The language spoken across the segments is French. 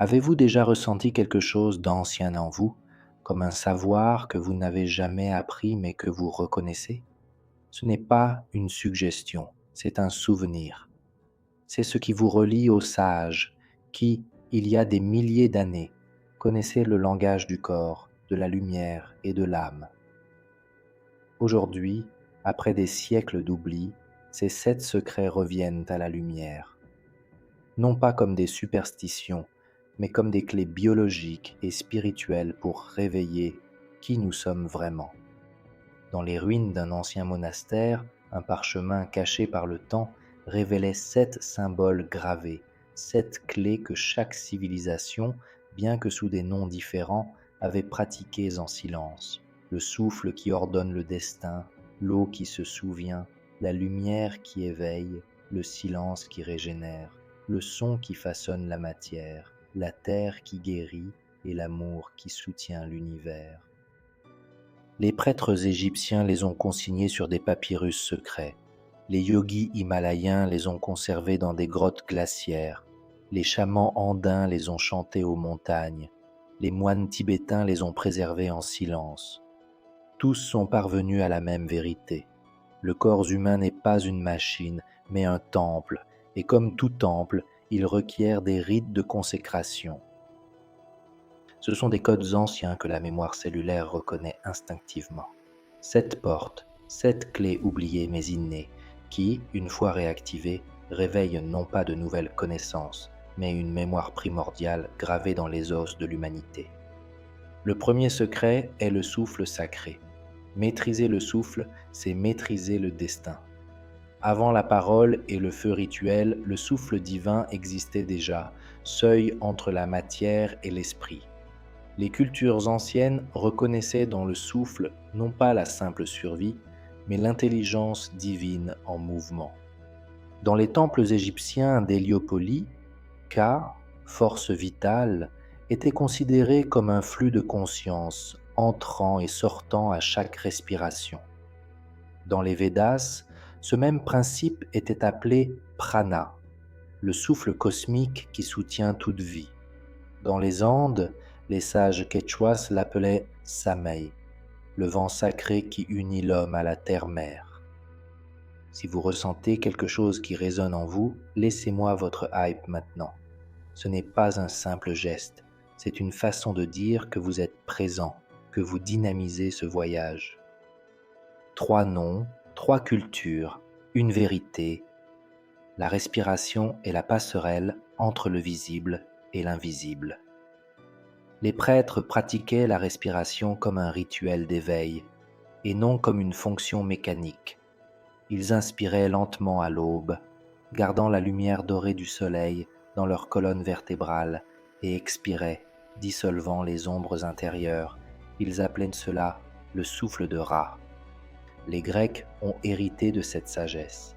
Avez-vous déjà ressenti quelque chose d'ancien en vous, comme un savoir que vous n'avez jamais appris mais que vous reconnaissez? Ce n'est pas une suggestion, c'est un souvenir. C'est ce qui vous relie aux sages qui, il y a des milliers d'années, connaissaient le langage du corps, de la lumière et de l'âme. Aujourd'hui, après des siècles d'oubli, ces 7 secrets reviennent à la lumière, non pas comme des superstitions, mais comme des clés biologiques et spirituelles pour réveiller qui nous sommes vraiment. Dans les ruines d'un ancien monastère, un parchemin caché par le temps révélait 7 symboles gravés, 7 clés que chaque civilisation, bien que sous des noms différents, avait pratiquées en silence. Le souffle qui ordonne le destin, l'eau qui se souvient, la lumière qui éveille, le silence qui régénère, le son qui façonne la matière, la terre qui guérit et l'amour qui soutient l'univers. Les prêtres égyptiens les ont consignés sur des papyrus secrets. Les yogis himalayens les ont conservés dans des grottes glaciaires. Les chamans andins les ont chantés aux montagnes. Les moines tibétains les ont préservés en silence. Tous sont parvenus à la même vérité. Le corps humain n'est pas une machine, mais un temple, et comme tout temple, il requiert des rites de consécration. Ce sont des codes anciens que la mémoire cellulaire reconnaît instinctivement. 7 portes, 7 clés oubliées mais innées, qui, une fois réactivées, réveillent non pas de nouvelles connaissances, mais une mémoire primordiale gravée dans les os de l'humanité. Le premier secret est le souffle sacré. Maîtriser le souffle, c'est maîtriser le destin. Avant la parole et le feu rituel, le souffle divin existait déjà, seuil entre la matière et l'esprit. Les cultures anciennes reconnaissaient dans le souffle non pas la simple survie, mais l'intelligence divine en mouvement. Dans les temples égyptiens d'Héliopolis, Ka, force vitale, était considéré comme un flux de conscience entrant et sortant à chaque respiration. Dans les Védas, ce même principe était appelé prana, le souffle cosmique qui soutient toute vie. Dans les Andes, les sages quechuas l'appelaient Samay, le vent sacré qui unit l'homme à la terre-mère. Si vous ressentez quelque chose qui résonne en vous, laissez-moi votre hype maintenant. Ce n'est pas un simple geste, c'est une façon de dire que vous êtes présent, que vous dynamisez ce voyage. 3 noms, 3 cultures, une vérité. La respiration est la passerelle entre le visible et l'invisible. Les prêtres pratiquaient la respiration comme un rituel d'éveil, et non comme une fonction mécanique. Ils inspiraient lentement à l'aube, gardant la lumière dorée du soleil dans leur colonne vertébrale, et expiraient, dissolvant les ombres intérieures. Ils appelaient cela le souffle de Ra. Les Grecs ont hérité de cette sagesse.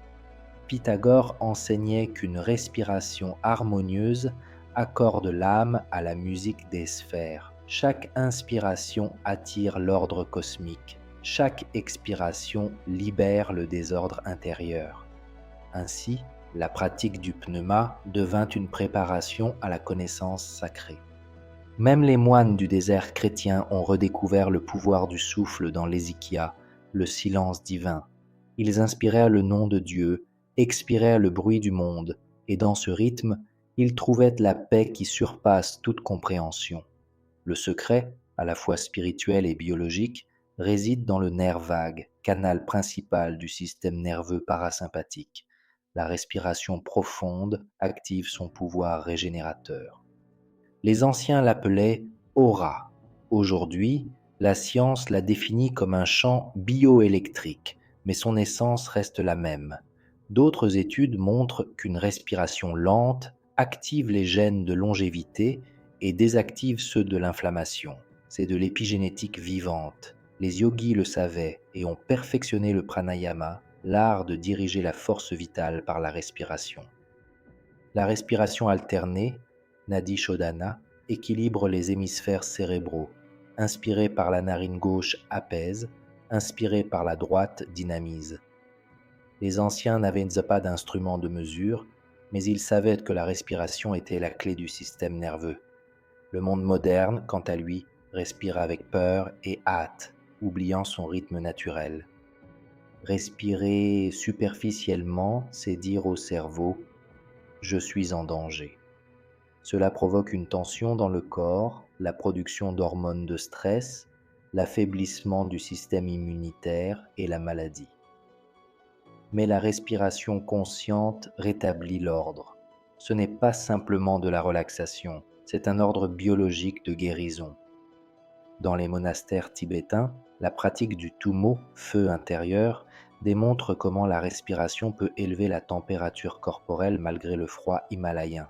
Pythagore enseignait qu'une respiration harmonieuse accorde l'âme à la musique des sphères. Chaque inspiration attire l'ordre cosmique. Chaque expiration libère le désordre intérieur. Ainsi, la pratique du pneuma devint une préparation à la connaissance sacrée. Même les moines du désert chrétien ont redécouvert le pouvoir du souffle dans l'Hésychia, le silence divin. Ils inspirèrent le nom de Dieu, expirèrent le bruit du monde, et dans ce rythme, ils trouvaient la paix qui surpasse toute compréhension. Le secret, à la fois spirituel et biologique, réside dans le nerf vague, canal principal du système nerveux parasympathique. La respiration profonde active son pouvoir régénérateur. Les anciens l'appelaient aura. Aujourd'hui, la science la définit comme un champ bioélectrique, mais son essence reste la même. D'autres études montrent qu'une respiration lente active les gènes de longévité et désactive ceux de l'inflammation. C'est de l'épigénétique vivante. Les yogis le savaient et ont perfectionné le pranayama, l'art de diriger la force vitale par la respiration. La respiration alternée, Nadi Shodhana, équilibre les hémisphères cérébraux. Inspiré par la narine gauche apaise, inspiré par la droite dynamise. Les anciens n'avaient pas d'instrument de mesure, mais ils savaient que la respiration était la clé du système nerveux. Le monde moderne, quant à lui, respire avec peur et hâte, oubliant son rythme naturel. Respirer superficiellement, c'est dire au cerveau ⁇ Je suis en danger ⁇ Cela provoque une tension dans le corps, la production d'hormones de stress, l'affaiblissement du système immunitaire et la maladie. Mais la respiration consciente rétablit l'ordre. Ce n'est pas simplement de la relaxation, c'est un ordre biologique de guérison. Dans les monastères tibétains, la pratique du Tummo, feu intérieur, démontre comment la respiration peut élever la température corporelle malgré le froid himalayen.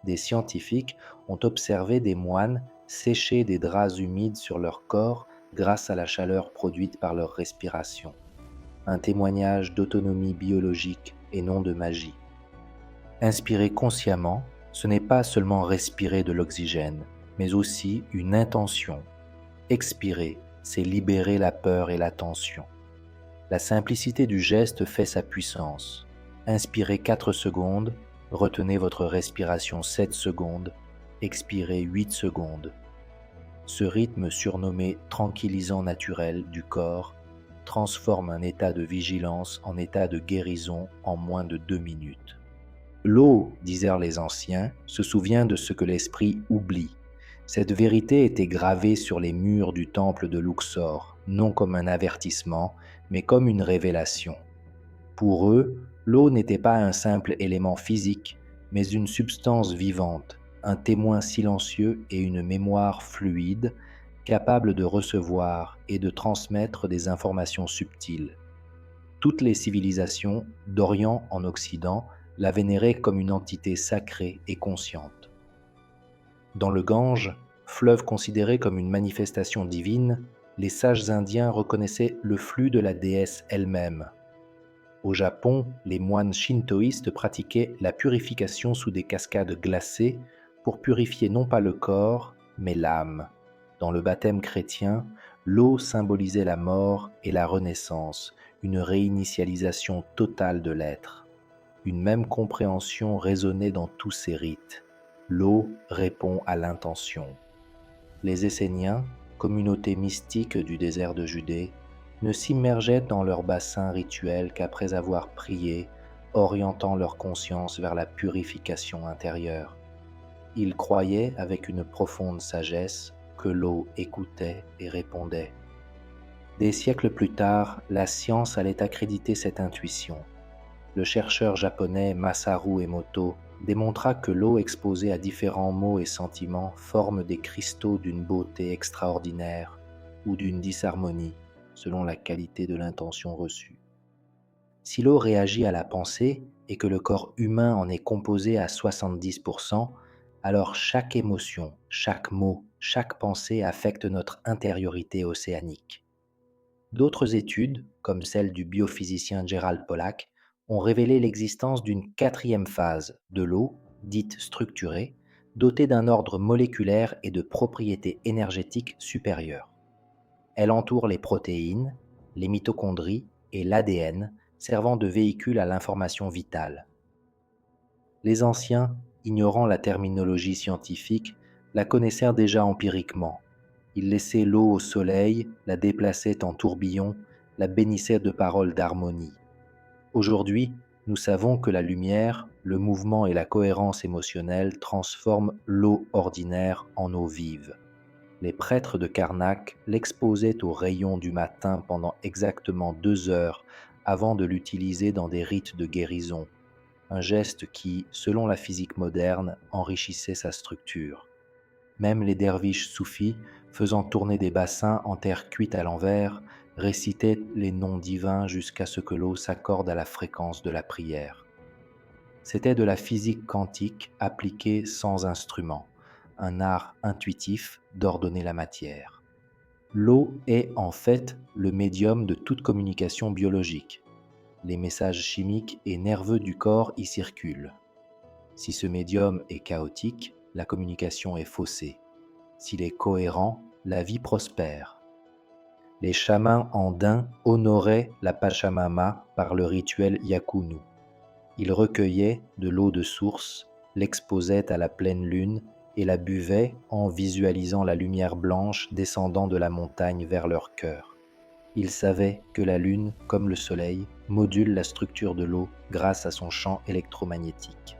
Des scientifiques ont observé des moines sécher des draps humides sur leur corps grâce à la chaleur produite par leur respiration. Un témoignage d'autonomie biologique et non de magie. Inspirer consciemment, ce n'est pas seulement respirer de l'oxygène, mais aussi une intention. Expirer, c'est libérer la peur et la tension. La simplicité du geste fait sa puissance. Inspirez 4 secondes, retenez votre respiration 7 secondes, expirez 8 secondes. Ce rythme surnommé tranquillisant naturel du corps transforme un état de vigilance en état de guérison en moins de 2 minutes. L'eau, disèrent les anciens, se souvient de ce que l'esprit oublie. Cette vérité était gravée sur les murs du temple de Luxor, non comme un avertissement, mais comme une révélation. Pour eux, l'eau n'était pas un simple élément physique, mais une substance vivante, un témoin silencieux et une mémoire fluide, capable de recevoir et de transmettre des informations subtiles. Toutes les civilisations, d'Orient en Occident, la vénéraient comme une entité sacrée et consciente. Dans le Gange, fleuve considéré comme une manifestation divine, les sages indiens reconnaissaient le flux de la déesse elle-même. Au Japon, les moines shintoïstes pratiquaient la purification sous des cascades glacées pour purifier non pas le corps, mais l'âme. Dans le baptême chrétien, l'eau symbolisait la mort et la renaissance, une réinitialisation totale de l'être. Une même compréhension résonnait dans tous ces rites. L'eau répond à l'intention. Les Esséniens, communauté mystique du désert de Judée, ne s'immergeaient dans leur bassin rituel qu'après avoir prié, orientant leur conscience vers la purification intérieure. Ils croyaient avec une profonde sagesse que l'eau écoutait et répondait. Des siècles plus tard, la science allait accréditer cette intuition. Le chercheur japonais Masaru Emoto démontra que l'eau exposée à différents mots et sentiments forme des cristaux d'une beauté extraordinaire ou d'une disharmonie selon la qualité de l'intention reçue. Si l'eau réagit à la pensée et que le corps humain en est composé à 70%, alors chaque émotion, chaque mot, chaque pensée affecte notre intériorité océanique. D'autres études, comme celle du biophysicien Gerald Pollack, ont révélé l'existence d'une 4e phase de l'eau, dite structurée, dotée d'un ordre moléculaire et de propriétés énergétiques supérieures. Elle entoure les protéines, les mitochondries et l'ADN, servant de véhicule à l'information vitale. Les anciens, ignorant la terminologie scientifique, la connaissèrent déjà empiriquement. Ils laissaient l'eau au soleil, la déplaçaient en tourbillon, la bénissaient de paroles d'harmonie. Aujourd'hui, nous savons que la lumière, le mouvement et la cohérence émotionnelle transforment l'eau ordinaire en eau vive. Les prêtres de Karnak l'exposaient aux rayons du matin pendant exactement 2 heures avant de l'utiliser dans des rites de guérison, un geste qui, selon la physique moderne, enrichissait sa structure. Même les derviches soufis, faisant tourner des bassins en terre cuite à l'envers, récitaient les noms divins jusqu'à ce que l'eau s'accorde à la fréquence de la prière. C'était de la physique quantique appliquée sans instrument, un art intuitif d'ordonner la matière. L'eau est en fait le médium de toute communication biologique. Les messages chimiques et nerveux du corps y circulent. Si ce médium est chaotique, la communication est faussée. S'il est cohérent, la vie prospère. Les chamans andins honoraient la Pachamama par le rituel Yakunu. Ils recueillaient de l'eau de source, l'exposaient à la pleine lune et la buvaient en visualisant la lumière blanche descendant de la montagne vers leur cœur. Ils savaient que la Lune, comme le Soleil, module la structure de l'eau grâce à son champ électromagnétique.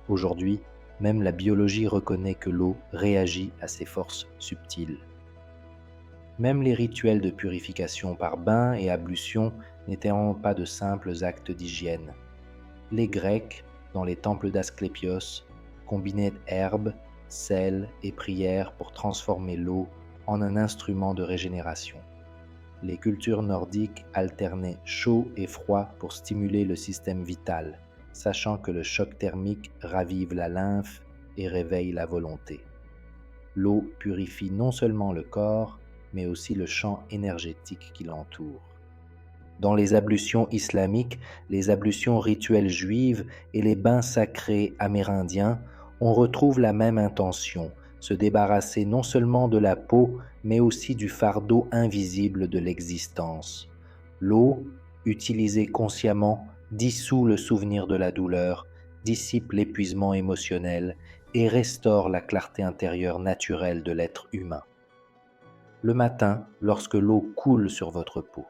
Aujourd'hui, même la biologie reconnaît que l'eau réagit à ces forces subtiles. Même les rituels de purification par bain et ablution n'étaient pas de simples actes d'hygiène. Les Grecs, dans les temples d'Asclépios, combinaient herbes, sel et prières pour transformer l'eau en un instrument de régénération. Les cultures nordiques alternaient chaud et froid pour stimuler le système vital, sachant que le choc thermique ravive la lymphe et réveille la volonté. L'eau purifie non seulement le corps, mais aussi le champ énergétique qui l'entoure. Dans les ablutions islamiques, les ablutions rituelles juives et les bains sacrés amérindiens, on retrouve la même intention, se débarrasser non seulement de la peau, mais aussi du fardeau invisible de l'existence. L'eau, utilisée consciemment, dissout le souvenir de la douleur, dissipe l'épuisement émotionnel et restaure la clarté intérieure naturelle de l'être humain. Le matin, lorsque l'eau coule sur votre peau,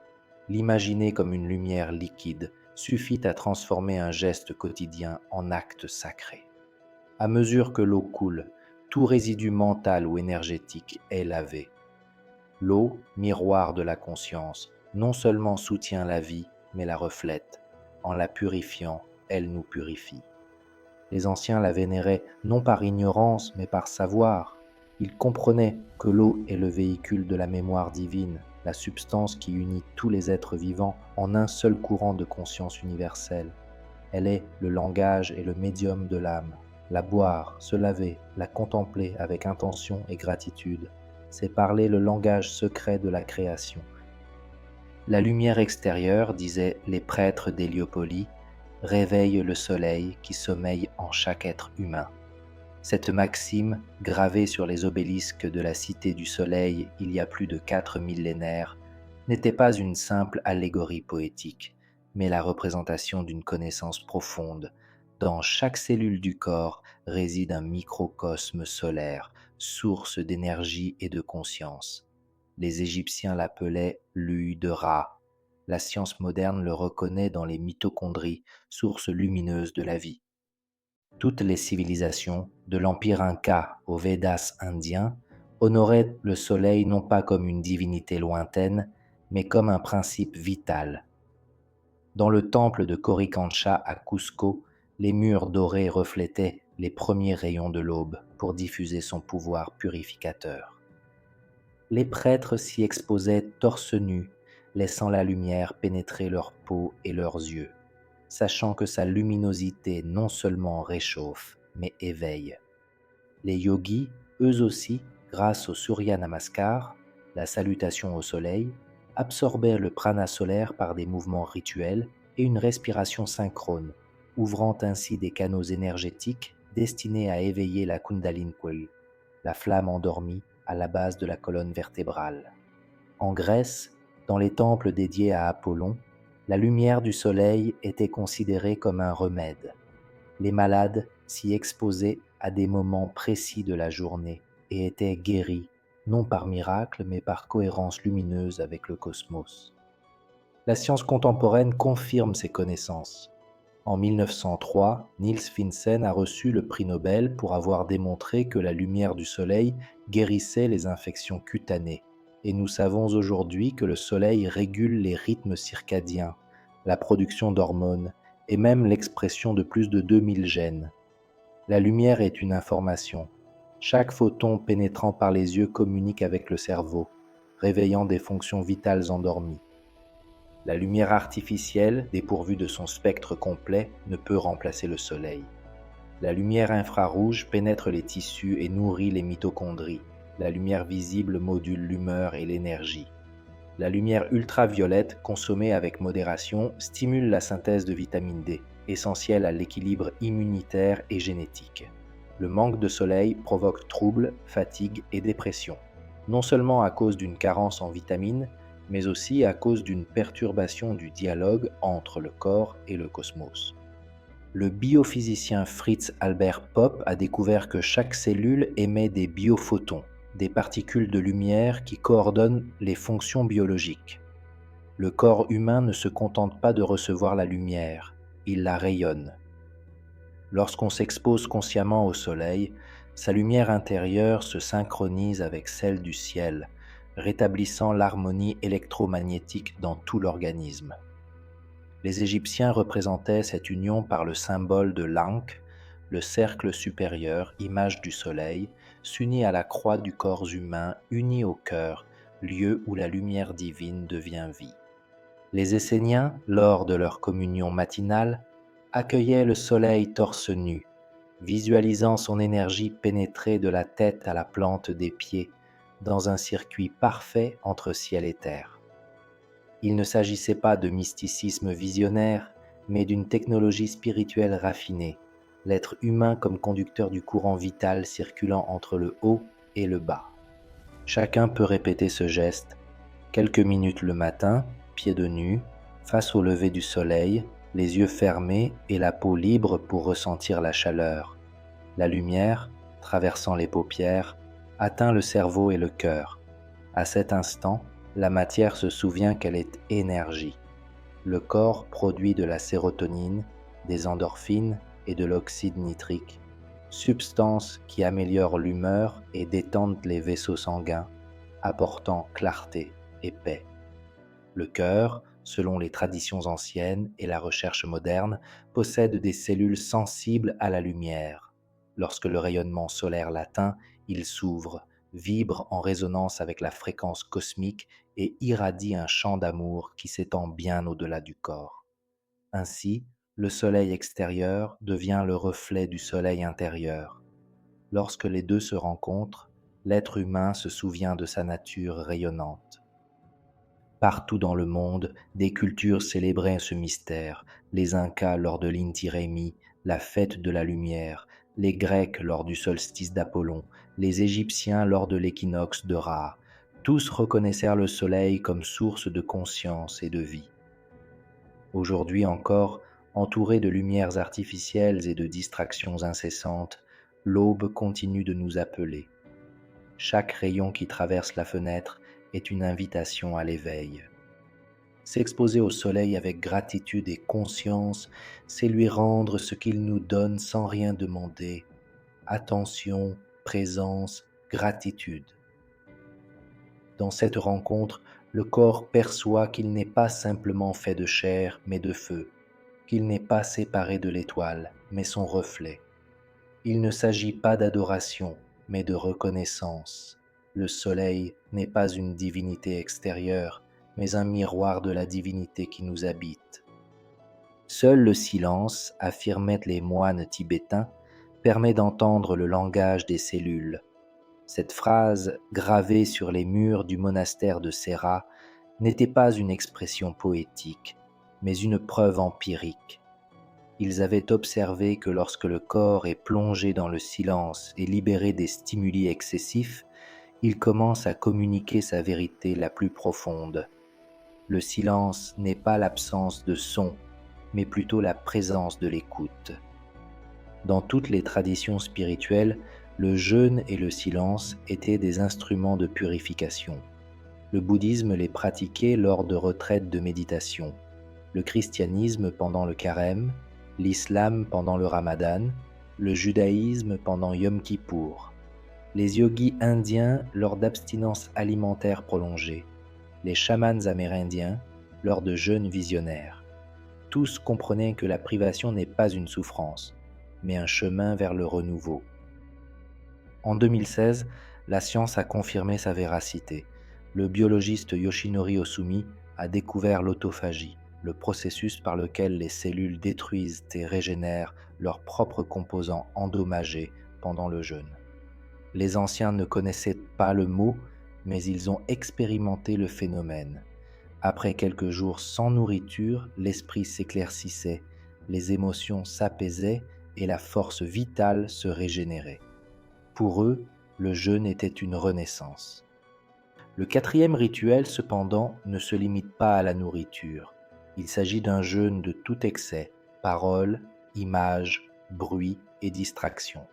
l'imaginer comme une lumière liquide suffit à transformer un geste quotidien en acte sacré. À mesure que l'eau coule, tout résidu mental ou énergétique est lavé. L'eau, miroir de la conscience, non seulement soutient la vie, mais la reflète. En la purifiant, elle nous purifie. Les anciens la vénéraient non par ignorance, mais par savoir. Ils comprenaient que l'eau est le véhicule de la mémoire divine, la substance qui unit tous les êtres vivants en un seul courant de conscience universelle. Elle est le langage et le médium de l'âme. La boire, se laver, la contempler avec intention et gratitude, c'est parler le langage secret de la création. La lumière extérieure, disaient les prêtres d'Héliopolis, réveille le soleil qui sommeille en chaque être humain. Cette maxime, gravée sur les obélisques de la Cité du Soleil il y a plus de 4 millénaires, n'était pas une simple allégorie poétique, mais la représentation d'une connaissance profonde. Dans chaque cellule du corps réside un microcosme solaire, source d'énergie et de conscience. Les Égyptiens l'appelaient l'œil de Ra. La science moderne le reconnaît dans les mitochondries, source lumineuse de la vie. Toutes les civilisations, de l'empire Inca aux Védas indiens, honoraient le soleil non pas comme une divinité lointaine, mais comme un principe vital. Dans le temple de Coricancha à Cusco, les murs dorés reflétaient les premiers rayons de l'aube pour diffuser son pouvoir purificateur. Les prêtres s'y exposaient torse nu, laissant la lumière pénétrer leur peau et leurs yeux, sachant que sa luminosité non seulement réchauffe, mais éveille. Les yogis, eux aussi, grâce au Surya Namaskar, la salutation au soleil, absorbaient le prana solaire par des mouvements rituels et une respiration synchrone, ouvrant ainsi des canaux énergétiques destinés à éveiller la Kundalini, la flamme endormie à la base de la colonne vertébrale. En Grèce, dans les temples dédiés à Apollon, la lumière du soleil était considérée comme un remède. Les malades s'y exposaient à des moments précis de la journée et étaient guéris, non par miracle, mais par cohérence lumineuse avec le cosmos. La science contemporaine confirme ces connaissances. En 1903, Niels Finsen a reçu le prix Nobel pour avoir démontré que la lumière du soleil guérissait les infections cutanées. Et nous savons aujourd'hui que le soleil régule les rythmes circadiens, la production d'hormones et même l'expression de plus de 2000 gènes. La lumière est une information. Chaque photon pénétrant par les yeux communique avec le cerveau, réveillant des fonctions vitales endormies. La lumière artificielle, dépourvue de son spectre complet, ne peut remplacer le soleil. La lumière infrarouge pénètre les tissus et nourrit les mitochondries. La lumière visible module l'humeur et l'énergie. La lumière ultraviolette, consommée avec modération, stimule la synthèse de vitamine D, essentielle à l'équilibre immunitaire et génétique. Le manque de soleil provoque troubles, fatigue et dépression, non seulement à cause d'une carence en vitamines, mais aussi à cause d'une perturbation du dialogue entre le corps et le cosmos. Le biophysicien Fritz Albert Popp a découvert que chaque cellule émet des biophotons, des particules de lumière qui coordonnent les fonctions biologiques. Le corps humain ne se contente pas de recevoir la lumière, il la rayonne. Lorsqu'on s'expose consciemment au soleil, sa lumière intérieure se synchronise avec celle du ciel, rétablissant l'harmonie électromagnétique dans tout l'organisme. Les Égyptiens représentaient cette union par le symbole de l'Ankh, le cercle supérieur, image du soleil, s'unit à la croix du corps humain, uni au cœur, lieu où la lumière divine devient vie. Les Esséniens, lors de leur communion matinale, accueillaient le soleil torse nu, visualisant son énergie pénétrer de la tête à la plante des pieds, dans un circuit parfait entre ciel et terre. Il ne s'agissait pas de mysticisme visionnaire, mais d'une technologie spirituelle raffinée, l'être humain comme conducteur du courant vital circulant entre le haut et le bas. Chacun peut répéter ce geste, quelques minutes le matin, pieds nus, face au lever du soleil, les yeux fermés et la peau libre pour ressentir la chaleur. La lumière, traversant les paupières, atteint le cerveau et le cœur. À cet instant, la matière se souvient qu'elle est énergie. Le corps produit de la sérotonine, des endorphines et de l'oxyde nitrique, substances qui améliorent l'humeur et détendent les vaisseaux sanguins, apportant clarté et paix. Le cœur, selon les traditions anciennes et la recherche moderne, possède des cellules sensibles à la lumière. Lorsque le rayonnement solaire l'atteint, il s'ouvre, vibre en résonance avec la fréquence cosmique et irradie un champ d'amour qui s'étend bien au-delà du corps. Ainsi, le soleil extérieur devient le reflet du soleil intérieur. Lorsque les deux se rencontrent, l'être humain se souvient de sa nature rayonnante. Partout dans le monde, des cultures célébraient ce mystère, les Incas lors de l'Inti Raymi, la fête de la lumière, les Grecs lors du solstice d'Apollon, les Égyptiens lors de l'équinoxe de Ra. Tous reconnaissèrent le soleil comme source de conscience et de vie. Aujourd'hui encore, entourés de lumières artificielles et de distractions incessantes, l'aube continue de nous appeler. Chaque rayon qui traverse la fenêtre est une invitation à l'éveil. S'exposer au soleil avec gratitude et conscience, c'est lui rendre ce qu'il nous donne sans rien demander. Attention, présence, gratitude. Dans cette rencontre, le corps perçoit qu'il n'est pas simplement fait de chair, mais de feu, qu'il n'est pas séparé de l'étoile, mais son reflet. Il ne s'agit pas d'adoration, mais de reconnaissance. Le soleil n'est pas une divinité extérieure, mais un miroir de la divinité qui nous habite. Seul le silence, affirmaient les moines tibétains, permet d'entendre le langage des cellules. Cette phrase, gravée sur les murs du monastère de Serra, n'était pas une expression poétique, mais une preuve empirique. Ils avaient observé que lorsque le corps est plongé dans le silence et libéré des stimuli excessifs, il commence à communiquer sa vérité la plus profonde. Le silence n'est pas l'absence de son, mais plutôt la présence de l'écoute. Dans toutes les traditions spirituelles, le jeûne et le silence étaient des instruments de purification. Le bouddhisme les pratiquait lors de retraites de méditation, le christianisme pendant le carême, l'islam pendant le ramadan, le judaïsme pendant Yom Kippour, les yogis indiens lors d'abstinences alimentaires prolongées, les chamans amérindiens lors de jeûnes visionnaires. Tous comprenaient que la privation n'est pas une souffrance, mais un chemin vers le renouveau. En 2016, la science a confirmé sa véracité. Le biologiste Yoshinori Ohsumi a découvert l'autophagie, le processus par lequel les cellules détruisent et régénèrent leurs propres composants endommagés pendant le jeûne. Les anciens ne connaissaient pas le mot, mais ils ont expérimenté le phénomène. Après quelques jours sans nourriture, l'esprit s'éclaircissait, les émotions s'apaisaient et la force vitale se régénérait. Pour eux, le jeûne était une renaissance. Le quatrième rituel, cependant, ne se limite pas à la nourriture. Il s'agit d'un jeûne de tout excès, parole, images, bruits et distractions.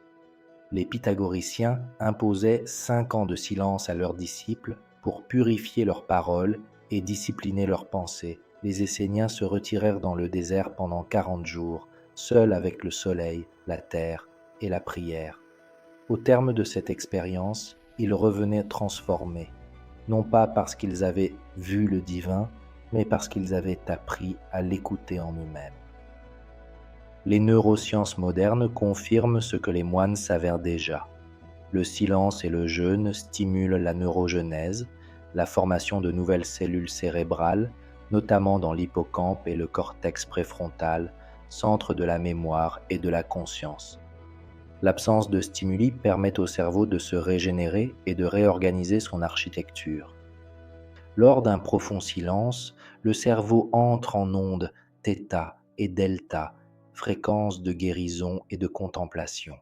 Les pythagoriciens imposaient 5 ans de silence à leurs disciples pour purifier leurs paroles et discipliner leurs pensées. Les Esséniens se retirèrent dans le désert pendant 40 jours, seuls avec le soleil, la terre et la prière. Au terme de cette expérience, ils revenaient transformés, non pas parce qu'ils avaient vu le divin, mais parce qu'ils avaient appris à l'écouter en eux-mêmes. Les neurosciences modernes confirment ce que les moines savaient déjà. Le silence et le jeûne stimulent la neurogenèse, la formation de nouvelles cellules cérébrales, notamment dans l'hippocampe et le cortex préfrontal, centre de la mémoire et de la conscience. L'absence de stimuli permet au cerveau de se régénérer et de réorganiser son architecture. Lors d'un profond silence, le cerveau entre en ondes θ et delta, fréquences de guérison et de contemplation.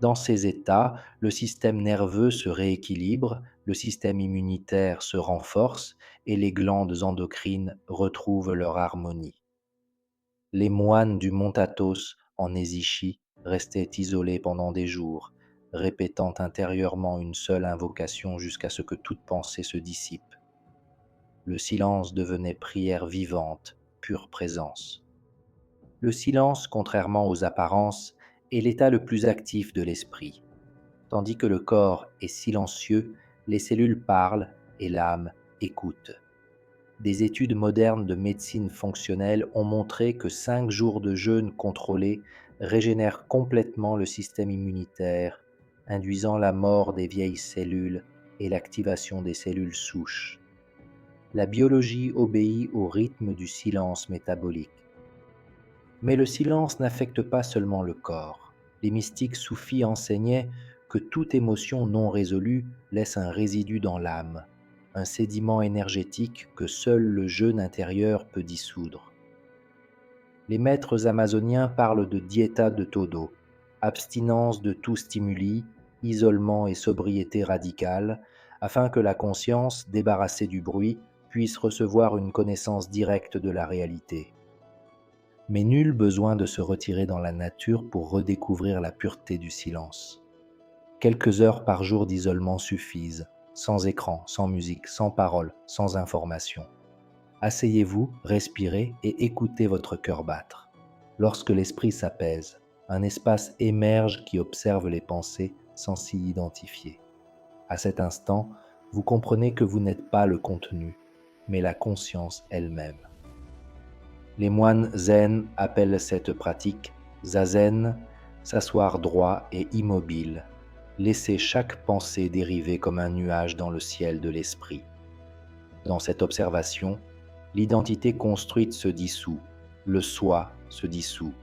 Dans ces états, le système nerveux se rééquilibre, le système immunitaire se renforce et les glandes endocrines retrouvent leur harmonie. Les moines du mont Athos en Ézychie restaient isolés pendant des jours, répétant intérieurement une seule invocation jusqu'à ce que toute pensée se dissipe. Le silence devenait prière vivante, pure présence. Le silence, contrairement aux apparences, est l'état le plus actif de l'esprit. Tandis que le corps est silencieux, les cellules parlent et l'âme écoute. Des études modernes de médecine fonctionnelle ont montré que 5 jours de jeûne contrôlé régénèrent complètement le système immunitaire, induisant la mort des vieilles cellules et l'activation des cellules souches. La biologie obéit au rythme du silence métabolique. Mais le silence n'affecte pas seulement le corps. Les mystiques soufis enseignaient que toute émotion non résolue laisse un résidu dans l'âme, un sédiment énergétique que seul le jeûne intérieur peut dissoudre. Les maîtres amazoniens parlent de dieta de todo, abstinence de tout stimuli, isolement et sobriété radicale, afin que la conscience, débarrassée du bruit, puisse recevoir une connaissance directe de la réalité. Mais nul besoin de se retirer dans la nature pour redécouvrir la pureté du silence. Quelques heures par jour d'isolement suffisent, sans écran, sans musique, sans parole, sans information. Asseyez-vous, respirez et écoutez votre cœur battre. Lorsque l'esprit s'apaise, un espace émerge qui observe les pensées sans s'y identifier. À cet instant, vous comprenez que vous n'êtes pas le contenu, mais la conscience elle-même. Les moines zen appellent cette pratique zazen, s'asseoir droit et immobile, laisser chaque pensée dériver comme un nuage dans le ciel de l'esprit. Dans cette observation, l'identité construite se dissout, le soi se dissout,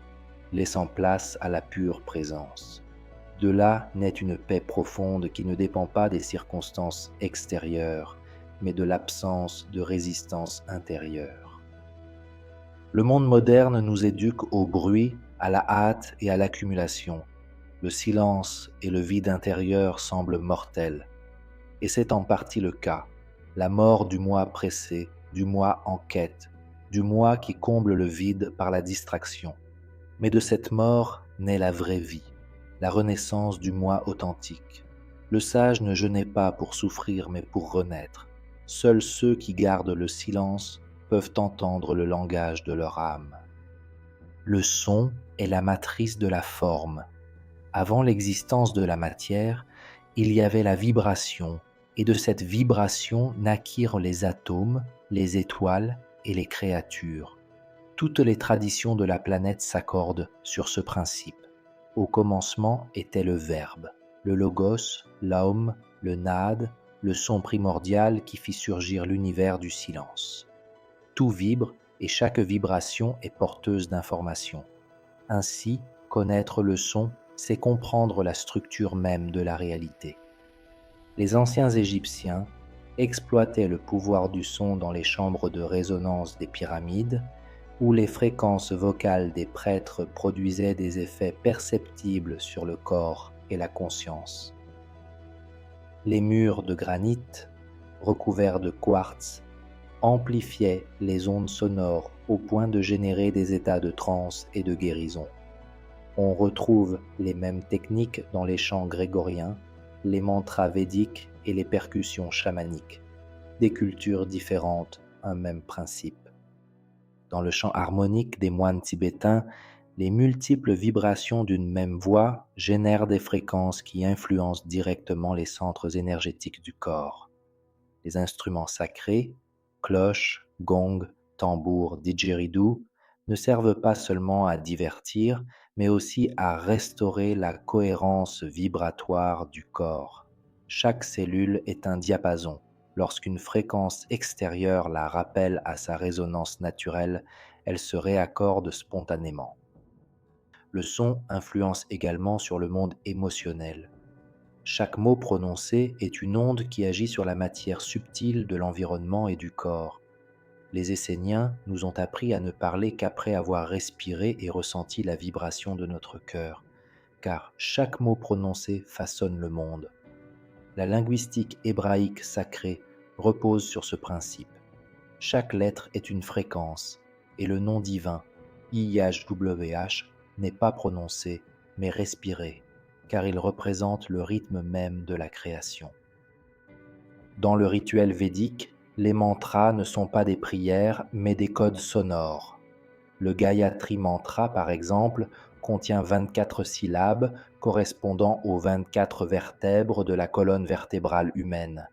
laissant place à la pure présence. De là naît une paix profonde qui ne dépend pas des circonstances extérieures, mais de l'absence de résistance intérieure. Le monde moderne nous éduque au bruit, à la hâte et à l'accumulation. Le silence et le vide intérieur semblent mortels. Et c'est en partie le cas. La mort du moi pressé, du moi en quête, du moi qui comble le vide par la distraction. Mais de cette mort naît la vraie vie, la renaissance du moi authentique. Le sage ne jeûnait pas pour souffrir mais pour renaître. Seuls ceux qui gardent le silence peuvent entendre le langage de leur âme. Le son est la matrice de la forme. Avant l'existence de la matière, il y avait la vibration, et de cette vibration naquirent les atomes, les étoiles et les créatures. Toutes les traditions de la planète s'accordent sur ce principe. Au commencement était le Verbe, le Logos, l'Aum, le Nade, le son primordial qui fit surgir l'univers du silence. Tout vibre et chaque vibration est porteuse d'informations. Ainsi, connaître le son, c'est comprendre la structure même de la réalité. Les anciens Égyptiens exploitaient le pouvoir du son dans les chambres de résonance des pyramides, où les fréquences vocales des prêtres produisaient des effets perceptibles sur le corps et la conscience. Les murs de granit, recouverts de quartz, amplifiait les ondes sonores au point de générer des états de transe et de guérison. On retrouve les mêmes techniques dans les chants grégoriens, les mantras védiques et les percussions chamaniques. Des cultures différentes, un même principe. Dans le chant harmonique des moines tibétains, les multiples vibrations d'une même voix génèrent des fréquences qui influencent directement les centres énergétiques du corps. Les instruments sacrés, cloches, gongs, tambours, didgeridoo, ne servent pas seulement à divertir, mais aussi à restaurer la cohérence vibratoire du corps. Chaque cellule est un diapason. Lorsqu'une fréquence extérieure la rappelle à sa résonance naturelle, elle se réaccorde spontanément. Le son influence également sur le monde émotionnel. Chaque mot prononcé est une onde qui agit sur la matière subtile de l'environnement et du corps. Les Esséniens nous ont appris à ne parler qu'après avoir respiré et ressenti la vibration de notre cœur, car chaque mot prononcé façonne le monde. La linguistique hébraïque sacrée repose sur ce principe. Chaque lettre est une fréquence, et le nom divin, IHWH, n'est pas prononcé, mais respiré, car il représente le rythme même de la création. Dans le rituel védique, les mantras ne sont pas des prières, mais des codes sonores. Le Gayatri Mantra, par exemple, contient 24 syllabes correspondant aux 24 vertèbres de la colonne vertébrale humaine.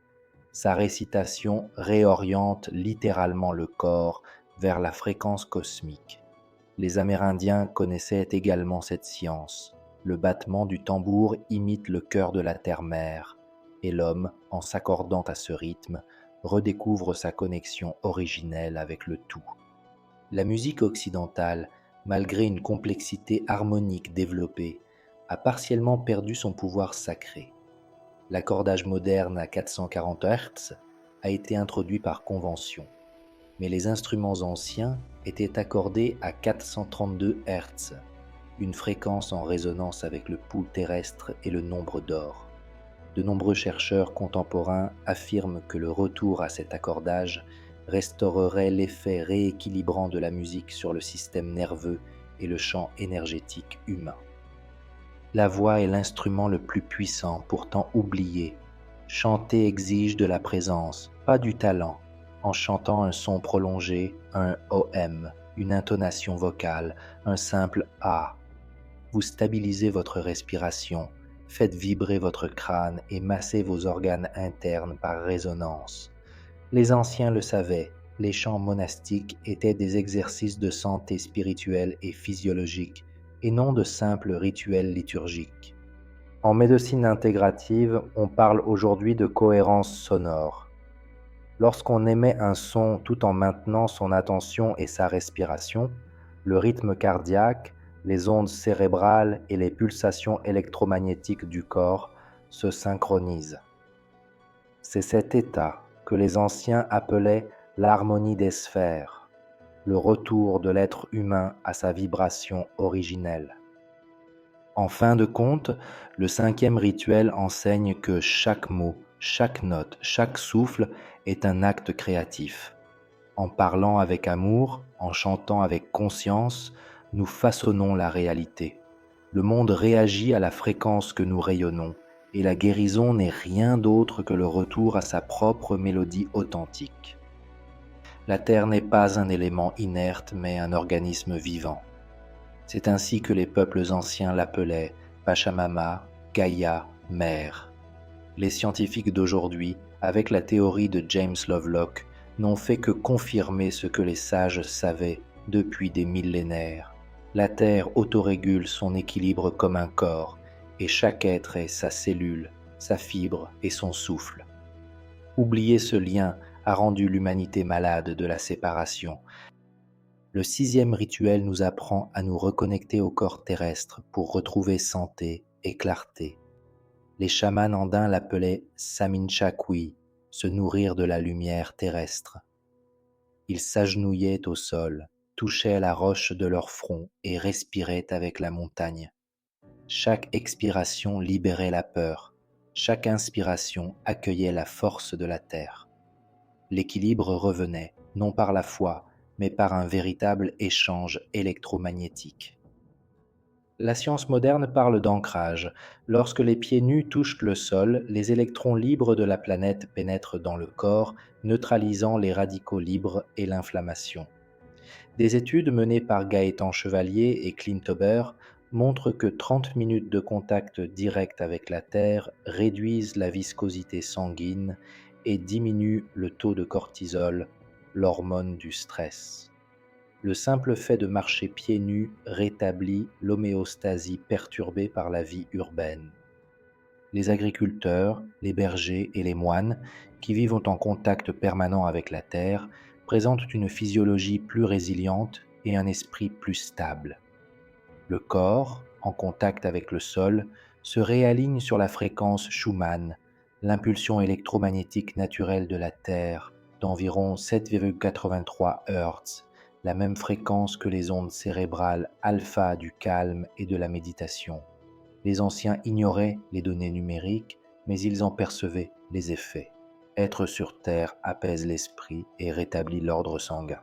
Sa récitation réoriente littéralement le corps vers la fréquence cosmique. Les Amérindiens connaissaient également cette science. Le battement du tambour imite le cœur de la terre-mère, et l'homme, en s'accordant à ce rythme, redécouvre sa connexion originelle avec le tout. La musique occidentale, malgré une complexité harmonique développée, a partiellement perdu son pouvoir sacré. L'accordage moderne à 440 Hz a été introduit par convention, mais les instruments anciens étaient accordés à 432 Hz, une fréquence en résonance avec le pouls terrestre et le nombre d'or. De nombreux chercheurs contemporains affirment que le retour à cet accordage restaurerait l'effet rééquilibrant de la musique sur le système nerveux et le champ énergétique humain. La voix est l'instrument le plus puissant, pourtant oublié. Chanter exige de la présence, pas du talent. En chantant un son prolongé, un OM, une intonation vocale, un simple A, vous stabilisez votre respiration, faites vibrer votre crâne et massez vos organes internes par résonance. Les anciens le savaient, les chants monastiques étaient des exercices de santé spirituelle et physiologique, et non de simples rituels liturgiques. En médecine intégrative, on parle aujourd'hui de cohérence sonore. Lorsqu'on émet un son tout en maintenant son attention et sa respiration, le rythme cardiaque, les ondes cérébrales et les pulsations électromagnétiques du corps se synchronisent. C'est cet état que les anciens appelaient l'harmonie des sphères, le retour de l'être humain à sa vibration originelle. En fin de compte, le 5e rituel enseigne que chaque mot, chaque note, chaque souffle est un acte créatif. En parlant avec amour, en chantant avec conscience, nous façonnons la réalité. Le monde réagit à la fréquence que nous rayonnons, et la guérison n'est rien d'autre que le retour à sa propre mélodie authentique. La Terre n'est pas un élément inerte, mais un organisme vivant. C'est ainsi que les peuples anciens l'appelaient Pachamama, Gaïa, Mère. Les scientifiques d'aujourd'hui, avec la théorie de James Lovelock, n'ont fait que confirmer ce que les sages savaient depuis des millénaires. La Terre autorégule son équilibre comme un corps, et chaque être est sa cellule, sa fibre et son souffle. Oublier ce lien a rendu l'humanité malade de la séparation. Le 6e rituel nous apprend à nous reconnecter au corps terrestre pour retrouver santé et clarté. Les chamans andins l'appelaient Saminchakwi, se nourrir de la lumière terrestre. Ils s'agenouillaient au sol, touchaient la roche de leur front et respiraient avec la montagne. Chaque expiration libérait la peur, chaque inspiration accueillait la force de la terre. L'équilibre revenait, non par la foi, mais par un véritable échange électromagnétique. La science moderne parle d'ancrage. Lorsque les pieds nus touchent le sol, les électrons libres de la planète pénètrent dans le corps, neutralisant les radicaux libres et l'inflammation. Des études menées par Gaëtan Chevalier et Clint Ober montrent que 30 minutes de contact direct avec la Terre réduisent la viscosité sanguine et diminuent le taux de cortisol, l'hormone du stress. Le simple fait de marcher pieds nus rétablit l'homéostasie perturbée par la vie urbaine. Les agriculteurs, les bergers et les moines, qui vivent en contact permanent avec la terre, présentent une physiologie plus résiliente et un esprit plus stable. Le corps, en contact avec le sol, se réaligne sur la fréquence Schumann, l'impulsion électromagnétique naturelle de la Terre, d'environ 7,83 Hz, la même fréquence que les ondes cérébrales alpha du calme et de la méditation. Les anciens ignoraient les données numériques, mais ils en percevaient les effets. Être sur Terre apaise l'esprit et rétablit l'ordre sanguin.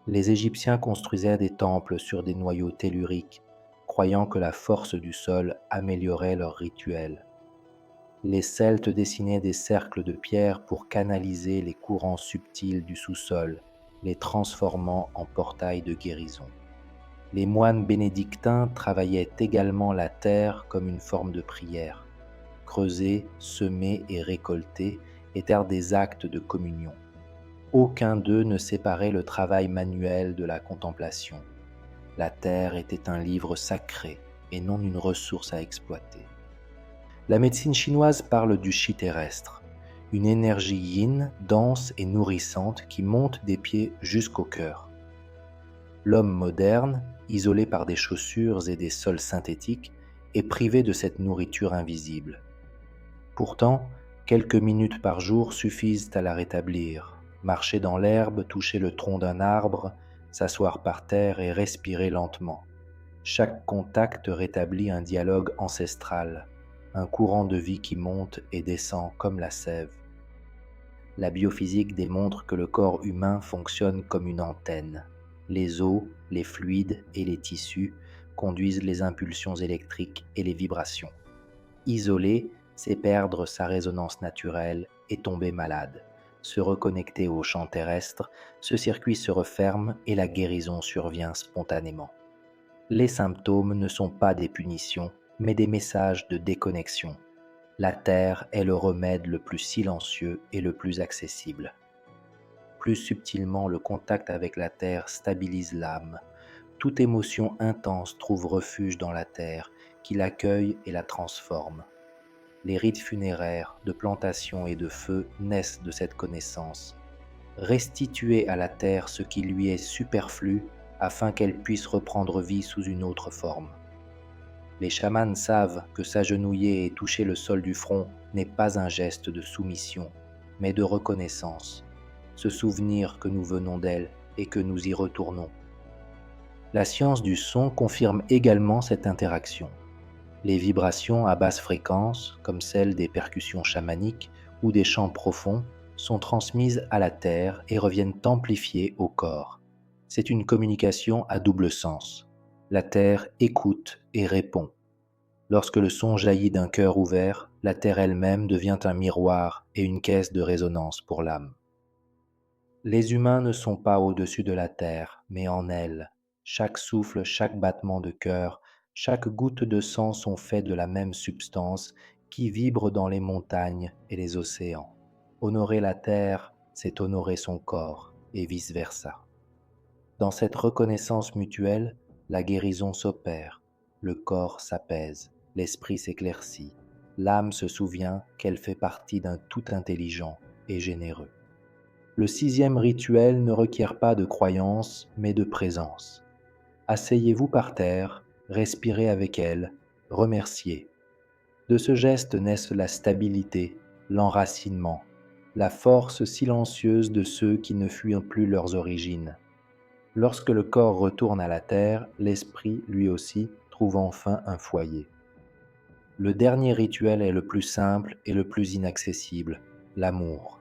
Les Égyptiens construisaient des temples sur des noyaux telluriques, croyant que la force du sol améliorait leur rituel. Les Celtes dessinaient des cercles de pierre pour canaliser les courants subtils du sous-sol, les transformant en portails de guérison. Les moines bénédictins travaillaient également la terre comme une forme de prière. Creuser, semer et récolter étaient des actes de communion. Aucun d'eux ne séparait le travail manuel de la contemplation. La terre était un livre sacré et non une ressource à exploiter. La médecine chinoise parle du chi terrestre, une énergie yin, dense et nourrissante qui monte des pieds jusqu'au cœur. L'homme moderne, isolé par des chaussures et des sols synthétiques, est privé de cette nourriture invisible. Pourtant, quelques minutes par jour suffisent à la rétablir. Marcher dans l'herbe, toucher le tronc d'un arbre, s'asseoir par terre et respirer lentement. Chaque contact rétablit un dialogue ancestral, un courant de vie qui monte et descend comme la sève. La biophysique démontre que le corps humain fonctionne comme une antenne. Les os, les fluides et les tissus conduisent les impulsions électriques et les vibrations. Isoler, c'est perdre sa résonance naturelle et tomber malade. Se reconnecter au champ terrestre, ce circuit se referme et la guérison survient spontanément. Les symptômes ne sont pas des punitions, mais des messages de déconnexion. La terre est le remède le plus silencieux et le plus accessible. Plus subtilement, le contact avec la terre stabilise l'âme. Toute émotion intense trouve refuge dans la terre, qui l'accueille et la transforme. Les rites funéraires, de plantation et de feu naissent de cette connaissance. Restituer à la terre ce qui lui est superflu afin qu'elle puisse reprendre vie sous une autre forme. Les chamans savent que s'agenouiller et toucher le sol du front n'est pas un geste de soumission, mais de reconnaissance, se souvenir que nous venons d'elle et que nous y retournons. La science du son confirme également cette interaction. Les vibrations à basse fréquence, comme celles des percussions chamaniques ou des chants profonds, sont transmises à la terre et reviennent amplifiées au corps. C'est une communication à double sens. La terre écoute et répond. Lorsque le son jaillit d'un cœur ouvert, la terre elle-même devient un miroir et une caisse de résonance pour l'âme. Les humains ne sont pas au-dessus de la terre, mais en elle. Chaque souffle, chaque battement de cœur, chaque goutte de sang sont faits de la même substance qui vibre dans les montagnes et les océans. Honorer la terre, c'est honorer son corps, et vice-versa. Dans cette reconnaissance mutuelle, la guérison s'opère, le corps s'apaise, l'esprit s'éclaircit, l'âme se souvient qu'elle fait partie d'un tout intelligent et généreux. Le 6e rituel ne requiert pas de croyance, mais de présence. Asseyez-vous par terre, respirez avec elle, remerciez. De ce geste naissent la stabilité, l'enracinement, la force silencieuse de ceux qui ne fuient plus leurs origines. Lorsque le corps retourne à la terre, l'esprit, lui aussi, trouve enfin un foyer. Le dernier rituel est le plus simple et le plus inaccessible, l'amour.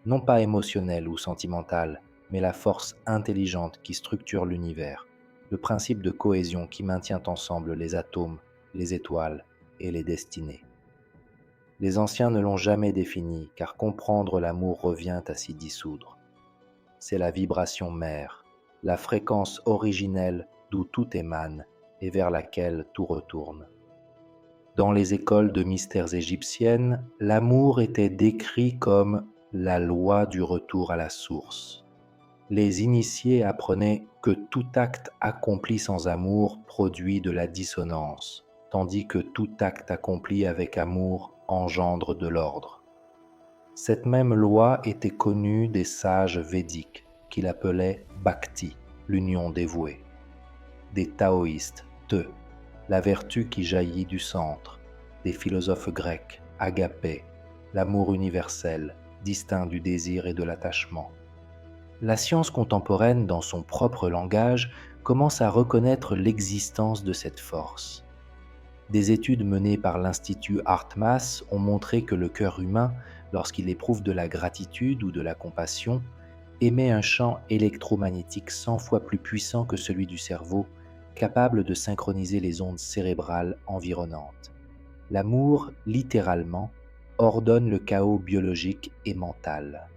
non pas émotionnelle ou sentimentale, mais la force intelligente qui structure l'univers, le principe de cohésion qui maintient ensemble les atomes, les étoiles et les destinées. Les anciens ne l'ont jamais défini, car comprendre l'amour revient à s'y dissoudre. C'est la vibration mère, la fréquence originelle d'où tout émane et vers laquelle tout retourne. Dans les écoles de mystères égyptiennes, l'amour était décrit comme la loi du retour à la source. Les initiés apprenaient que tout acte accompli sans amour produit de la dissonance, tandis que tout acte accompli avec amour engendre de l'ordre. Cette même loi était connue des sages védiques, qui l'appelaient Bhakti, l'union dévouée, des taoïstes, Te, la vertu qui jaillit du centre, des philosophes grecs, Agapé, l'amour universel, distinct du désir et de l'attachement. La science contemporaine, dans son propre langage, commence à reconnaître l'existence de cette force. Des études menées par l'Institut HeartMath ont montré que le cœur humain, lorsqu'il éprouve de la gratitude ou de la compassion, émet un champ électromagnétique 100 fois plus puissant que celui du cerveau, capable de synchroniser les ondes cérébrales environnantes. L'amour, littéralement, ordonne le chaos biologique et mental.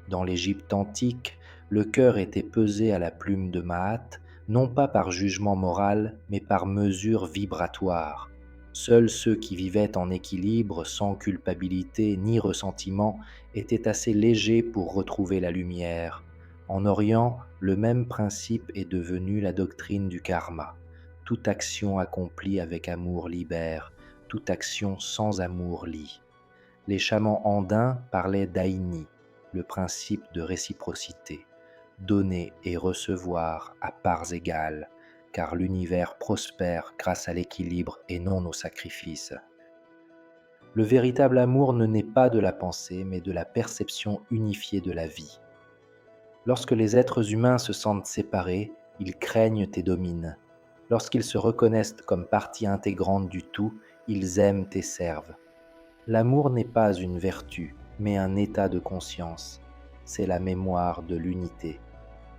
Dans l'Égypte antique, le cœur était pesé à la plume de Maat, non pas par jugement moral, mais par mesure vibratoire. Seuls ceux qui vivaient en équilibre, sans culpabilité ni ressentiment, étaient assez légers pour retrouver la lumière. En Orient, le même principe est devenu la doctrine du karma. Toute action accomplie avec amour libère, toute action sans amour lie. Les chamans andins parlaient d'aïni, le principe de réciprocité, donner et recevoir à parts égales, car l'univers prospère grâce à l'équilibre et non au sacrifice. Le véritable amour ne naît pas de la pensée, mais de la perception unifiée de la vie. Lorsque les êtres humains se sentent séparés, ils craignent et dominent. Lorsqu'ils se reconnaissent comme partie intégrante du tout, ils aiment et servent. L'amour n'est pas une vertu, mais un état de conscience. C'est la mémoire de l'unité.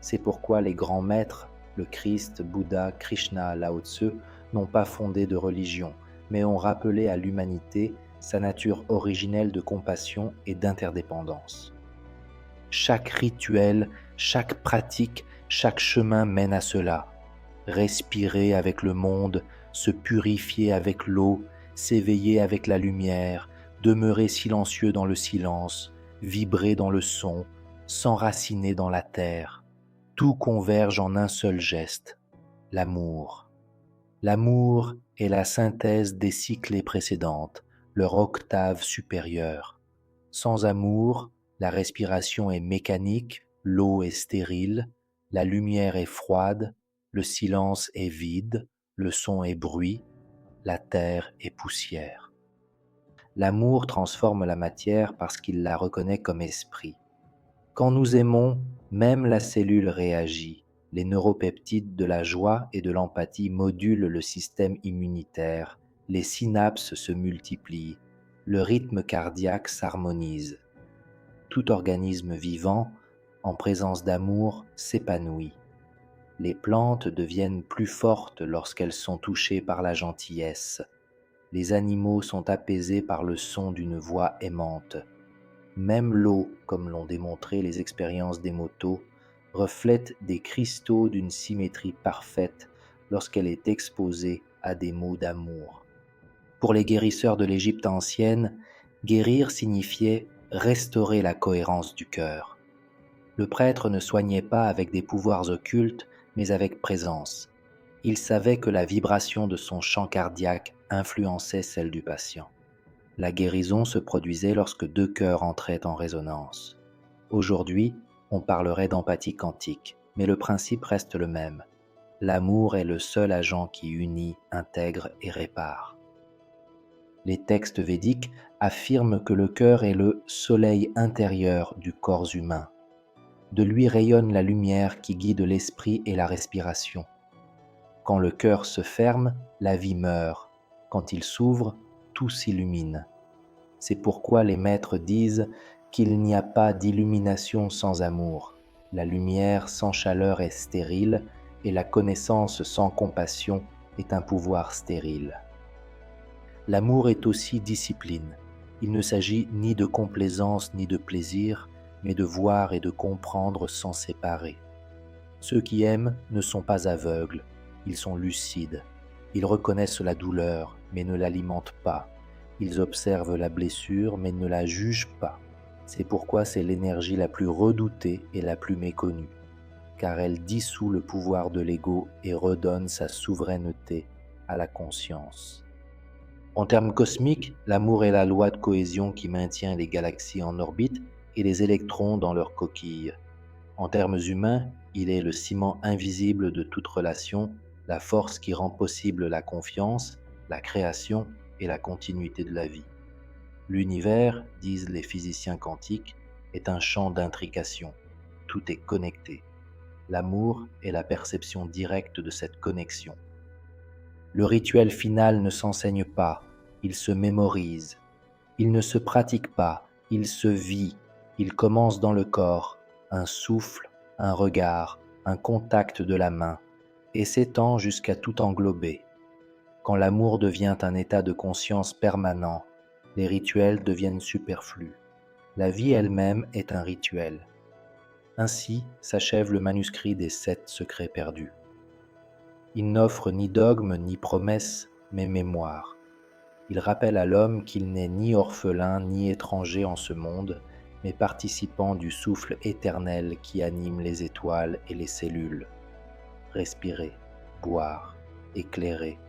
C'est pourquoi les grands maîtres, le Christ, Bouddha, Krishna, Lao Tzu, n'ont pas fondé de religion, mais ont rappelé à l'humanité sa nature originelle de compassion et d'interdépendance. Chaque rituel, chaque pratique, chaque chemin mène à cela. Respirer avec le monde, se purifier avec l'eau, s'éveiller avec la lumière, demeurer silencieux dans le silence, vibrer dans le son, s'enraciner dans la terre. Tout converge en un seul geste, l'amour. L'amour est la synthèse des cyclées précédentes, leur octave supérieure. Sans amour, la respiration est mécanique, l'eau est stérile, la lumière est froide, le silence est vide, le son est bruit, la terre est poussière. L'amour transforme la matière parce qu'il la reconnaît comme esprit. Quand nous aimons, même la cellule réagit. Les neuropeptides de la joie et de l'empathie modulent le système immunitaire, les synapses se multiplient, le rythme cardiaque s'harmonise. Tout organisme vivant, en présence d'amour, s'épanouit. Les plantes deviennent plus fortes lorsqu'elles sont touchées par la gentillesse. Les animaux sont apaisés par le son d'une voix aimante. Même l'eau, comme l'ont démontré les expériences des motos, reflète des cristaux d'une symétrie parfaite lorsqu'elle est exposée à des mots d'amour. Pour les guérisseurs de l'Égypte ancienne, guérir signifiait restaurer la cohérence du cœur. Le prêtre ne soignait pas avec des pouvoirs occultes, mais avec présence. Il savait que la vibration de son chant cardiaque influençait celle du patient. La guérison se produisait lorsque deux cœurs entraient en résonance. Aujourd'hui, on parlerait d'empathie quantique, mais le principe reste le même. L'amour est le seul agent qui unit, intègre et répare. Les textes védiques affirment que le cœur est le soleil intérieur du corps humain. De lui rayonne la lumière qui guide l'esprit et la respiration. Quand le cœur se ferme, la vie meurt. Quand il s'ouvre, tout s'illumine. C'est pourquoi les maîtres disent qu'il n'y a pas d'illumination sans amour. La lumière sans chaleur est stérile, et la connaissance sans compassion est un pouvoir stérile. L'amour est aussi discipline. Il ne s'agit ni de complaisance ni de plaisir, mais de voir et de comprendre sans séparer. Ceux qui aiment ne sont pas aveugles, ils sont lucides. Ils reconnaissent la douleur, mais ne l'alimentent pas. Ils observent la blessure, mais ne la jugent pas. C'est pourquoi c'est l'énergie la plus redoutée et la plus méconnue, car elle dissout le pouvoir de l'ego et redonne sa souveraineté à la conscience. En termes cosmiques, l'amour est la loi de cohésion qui maintient les galaxies en orbite et les électrons dans leur coquille. En termes humains, il est le ciment invisible de toute relation, la force qui rend possible la confiance, la création et la continuité de la vie. L'univers, disent les physiciens quantiques, est un champ d'intrication. Tout est connecté. L'amour est la perception directe de cette connexion. Le rituel final ne s'enseigne pas, il se mémorise. Il ne se pratique pas, il se vit. Il commence dans le corps, un souffle, un regard, un contact de la main, et s'étend jusqu'à tout englober. Quand l'amour devient un état de conscience permanent, les rituels deviennent superflus. La vie elle-même est un rituel. Ainsi s'achève le manuscrit des 7 secrets perdus. Il n'offre ni dogme ni promesse, mais mémoire. Il rappelle à l'homme qu'il n'est ni orphelin ni étranger en ce monde, mais participant du souffle éternel qui anime les étoiles et les cellules. Respirer, boire, éclairer,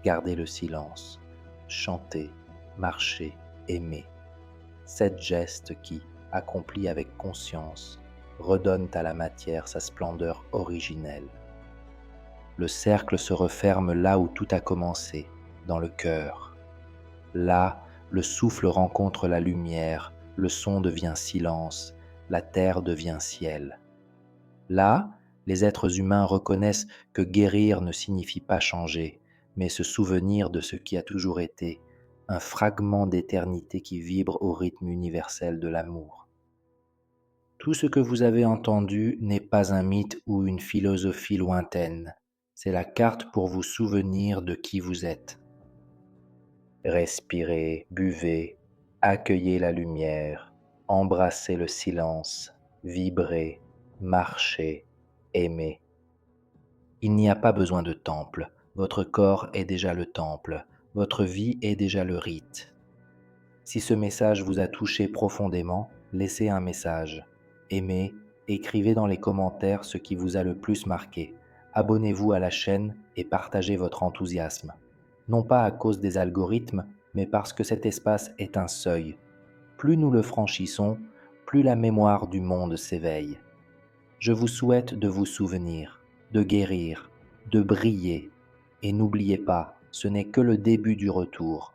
garder le silence, chanter, marcher, aimer. 7 gestes qui, accomplis avec conscience, redonnent à la matière sa splendeur originelle. Le cercle se referme là où tout a commencé, dans le cœur. Là, le souffle rencontre la lumière, le son devient silence, la terre devient ciel. Là, les êtres humains reconnaissent que guérir ne signifie pas changer, mais se souvenir de ce qui a toujours été, un fragment d'éternité qui vibre au rythme universel de l'amour. Tout ce que vous avez entendu n'est pas un mythe ou une philosophie lointaine, c'est la carte pour vous souvenir de qui vous êtes. Respirez, buvez, accueillez la lumière, embrassez le silence, vibrez, marchez, aimez. Il n'y a pas besoin de temple, votre corps est déjà le temple, votre vie est déjà le rite. Si ce message vous a touché profondément, laissez un message. Aimez, écrivez dans les commentaires ce qui vous a le plus marqué. Abonnez-vous à la chaîne et partagez votre enthousiasme. Non pas à cause des algorithmes, mais parce que cet espace est un seuil. Plus nous le franchissons, plus la mémoire du monde s'éveille. Je vous souhaite de vous souvenir, de guérir, de briller. Et n'oubliez pas, ce n'est que le début du retour.